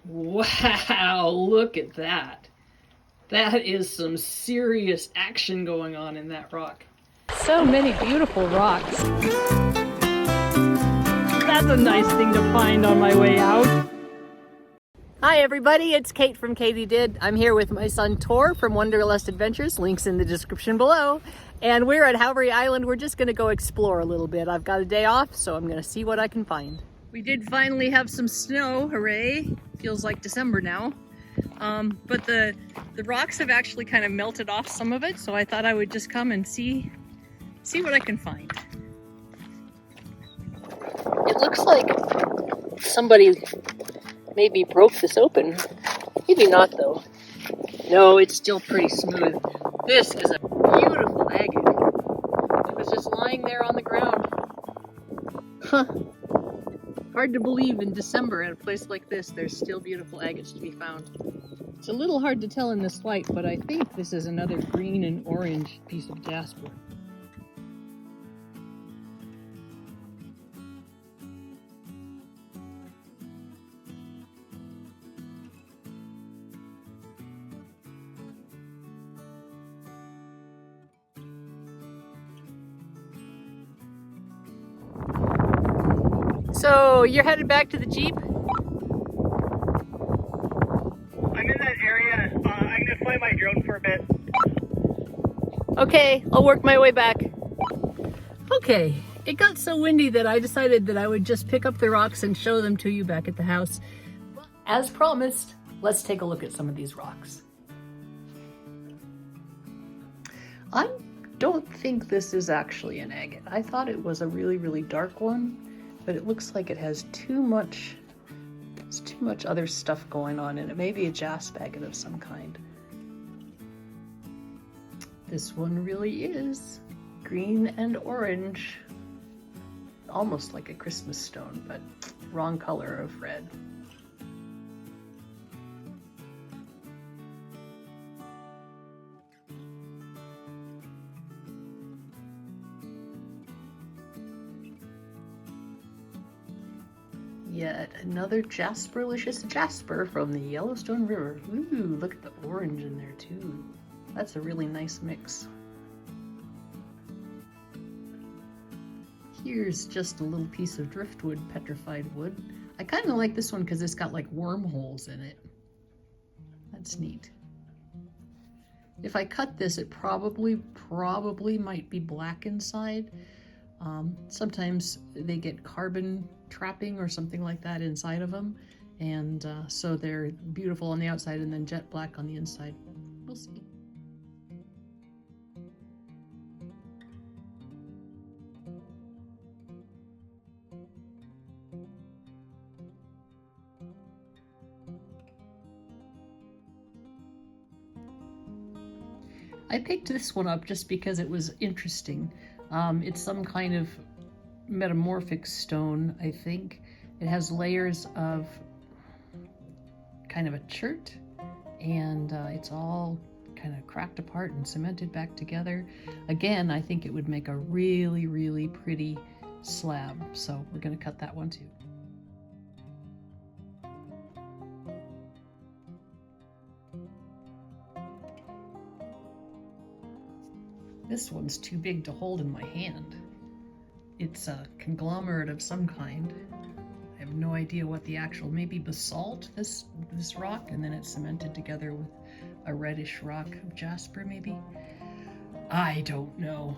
Wow, look at that. That is some serious action going on in that rock. So many beautiful rocks. That's a nice thing to find on my way out. Hi everybody, it's Kate from KatyDid. I'm here with my son Tor from Wanderlust Adventures, links in the description below. And we're at Hawaii Island. We're just gonna go explore a little bit. I've got a day off, so I'm gonna see what I can find. We did finally have some snow, hooray. Feels like December now. But the rocks have actually kind of melted off some of it, so I thought I would just come and see what I can find. It looks like somebody maybe broke this open. Maybe not though. No, it's still pretty smooth. This is a beautiful agate. It was just lying there on the ground. Huh. Hard to believe in December at a place like this there's still beautiful agates to be found. It's a little hard to tell in this light, but I think this is another green and orange piece of jasper. So you're headed back to the Jeep? I'm in that area. I'm gonna fly my drone for a bit. Okay, I'll work my way back. Okay, it got so windy that I decided that I would just pick up the rocks and show them to you back at the house. As promised, let's take a look at some of these rocks. I don't think this is actually an agate. I thought it was a really, really dark one, but it looks like it has too much other stuff going on in it. Maybe a jasper agate of some kind. This one really is green and orange. Almost like a Christmas stone, but wrong color of red. Yet another Jasperlicious jasper from the Yellowstone River. Ooh, look at the orange in there too. That's a really nice mix. Here's just a little piece of driftwood, petrified wood. I kind of like this one because it's got like wormholes in it. That's neat. If I cut this, it probably might be black inside. Sometimes they get carbon trapping or something like that inside of them, and so they're beautiful on the outside and then jet black on the inside. We'll see. I picked this one up just because it was interesting. It's some kind of metamorphic stone, I think. It has layers of kind of a chert, and it's all kind of cracked apart and cemented back together. Again, I think it would make a really, really pretty slab, so we're going to cut that one too. This one's too big to hold in my hand. It's a conglomerate of some kind. I have no idea what the actual, maybe basalt, this rock, and then it's cemented together with a reddish rock of jasper maybe. I don't know,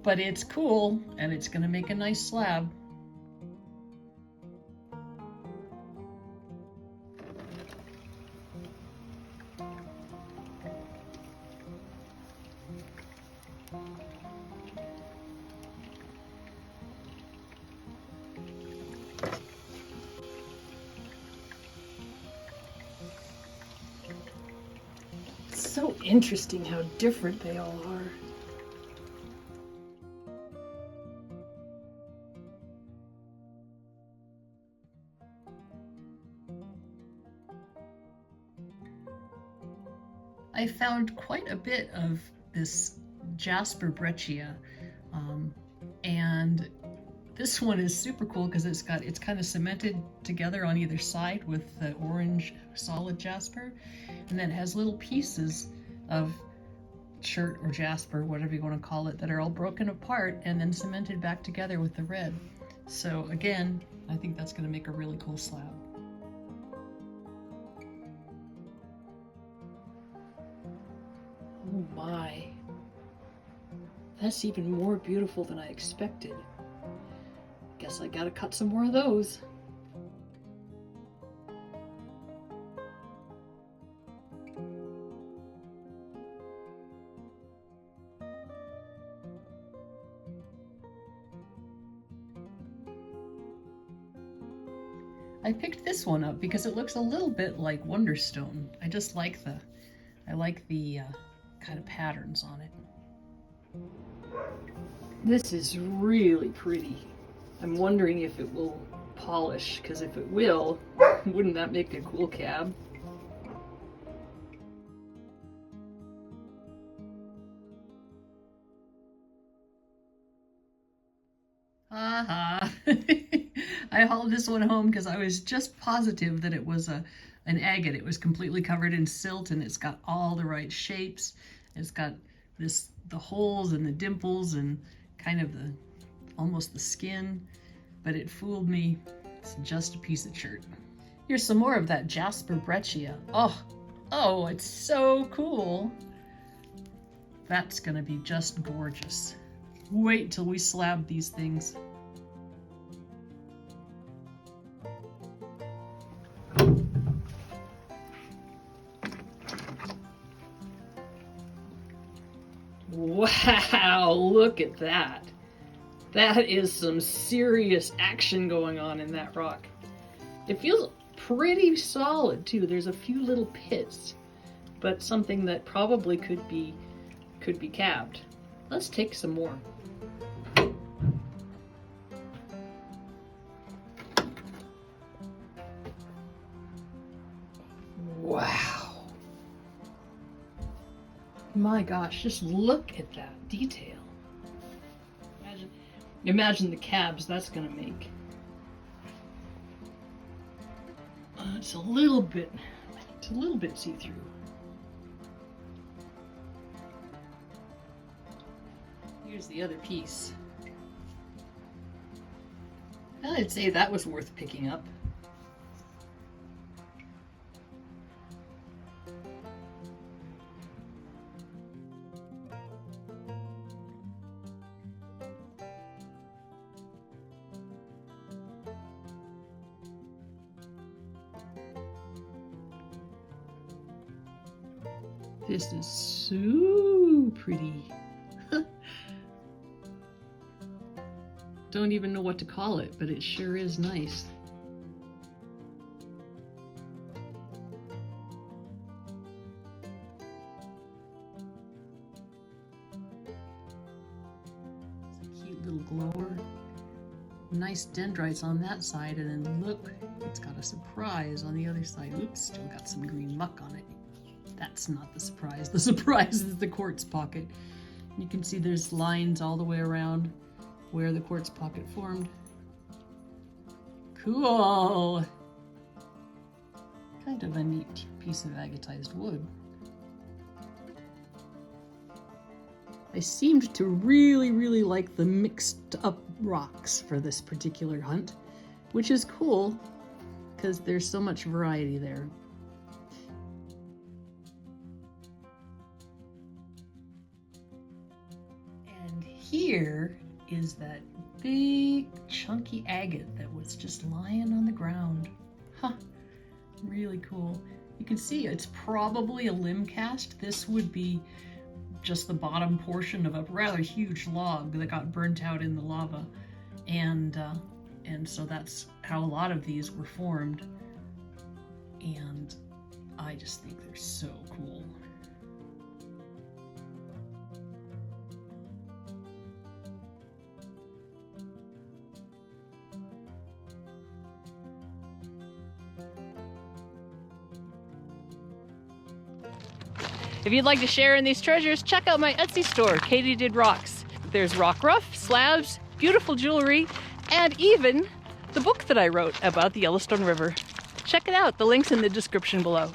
but it's cool and it's gonna make a nice slab. So interesting how different they all are. I found quite a bit of this Jasper breccia, and This one is super cool because it's kind of cemented together on either side with the orange solid jasper, and then it has little pieces of chert or jasper, whatever you want to call it, that are all broken apart and then cemented back together with the red. So again, I think that's going to make a really cool slab. Oh my, that's even more beautiful than I expected. Guess I gotta cut some more of those. I picked this one up because it looks a little bit like Wonderstone. I just like the kind of patterns on it. This is really pretty. I'm wondering if it will polish, because if it will, wouldn't that make a cool cab? Haha. I hauled this one home because I was just positive that it was an agate. It was completely covered in silt and it's got all the right shapes. It's got the holes and the dimples and kind of almost the skin, but it fooled me. It's just a piece of chert. Here's some more of that Jasper breccia. Oh, it's so cool. That's gonna be just gorgeous. Wait till we slab these things. Wow, look at that. That is some serious action going on in that rock. It feels pretty solid too. There's a few little pits, but something that probably could be cabbed. Let's take some more. Wow. My gosh, just look at that detail. Imagine the cabs that's gonna make. It's a little bit see-through. Here's the other piece. I'd say that was worth picking up. This is so pretty. Don't even know what to call it, but it sure is nice. It's a cute little glower. Nice dendrites on that side, and then look, it's got a surprise on the other side. Oops, still got some green muck on it. That's not the surprise. The surprise is the quartz pocket. You can see there's lines all the way around where the quartz pocket formed. Cool! Kind of a neat piece of agatized wood. I seemed to really like the mixed up rocks for this particular hunt, which is cool because there's so much variety there. Here is that big chunky agate that was just lying on the ground. Huh, really cool. You can see it's probably a limb cast. This would be just the bottom portion of a rather huge log that got burnt out in the lava. And so that's how a lot of these were formed. And I just think they're so cool. If you'd like to share in these treasures, check out my Etsy store, KatyDidRocks. There's rock rough, slabs, beautiful jewelry, and even the book that I wrote about the Yellowstone River. Check it out, the link's in the description below.